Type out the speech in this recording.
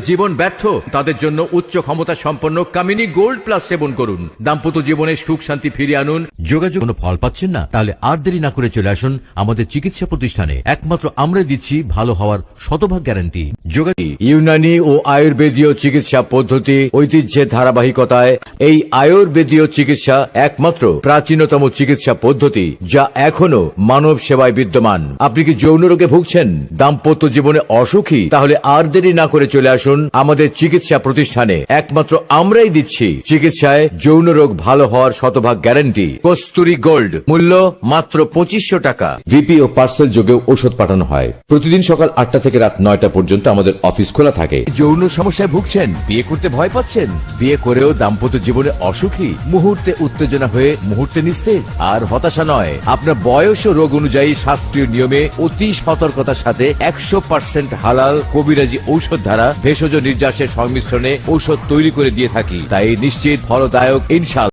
জীবন ব্যর্থ তাদের জন্য উচ্চ ক্ষমতা সম্পন্ন কামিনী গোল্ড প্লাস সেবন করুন। দাম্পত্য জীবনে সুখ শান্তি ফিরিয়ে আনুন। যোগাযোগ কোনো ফল পাচ্ছেন না, তাহলে আর দেরি না করে চলে আসুন আমাদের চিকিৎসা প্রতিষ্ঠানে। একমাত্র আমরাই দিচ্ছি ভালো হওয়ার শতভাগ গ্যারান্টি। যোগাযোগ ইউনানি ও আয়ুর্বেদীয় চিকিৎসা পদ্ধতি ঐতিহ্যের ধারাবাহিকতায় এই আয়ুর্বেদীয় চিকিৎসা একমাত্র প্রাচীনতম চিকিৎসা পদ্ধতি যা এখনো মানব সেবায় বিদ্যমান। আপনি কি যৌন রোগে ভুগছেন, দাম্পত্য জীবনে অসুখী, তাহলে আর দেরি না করে চলে আসুন আমাদের চিকিৎসা প্রতিষ্ঠানে। একমাত্র আমরাই দিচ্ছি চিকিৎসায় যৌন রোগ ভালো হওয়ার শতভাগ গ্যারান্টি। কস্তুরী গোল্ড, মূল্য মাত্র 2500 টাকা। ভিপি ও পার্সেল যোগেও ওষুধ পাঠানো হয়। প্রতিদিন সকাল 8টা থেকে রাত 9টা পর্যন্ত আমাদের অফিস খোলা থাকে। যৌন সমস্যায় ভুগছেন, বিয়ে করতে ভয় পাচ্ছেন, বিয়ে করেও দাম্পত্য জীবনে অসুখী, মুহূর্তে উত্তেজনা হয়ে মুহূর্তে নিস্তেজ, আর হতাশা নয়, আপনার বয়স ও রোগ অনুযায়ী শাস্ত্রীয় নিয়মে অতি সতর্কতার সাথে 100% হালাল কবিরাজি ঔষধ দ্বারা ভেষজ নির্যাসের সংমিশ্রণে ঔষধ তৈরি করে দিয়ে থাকি। তাই নিশ্চিত ফলদায়ক ইনশাআল্লাহ।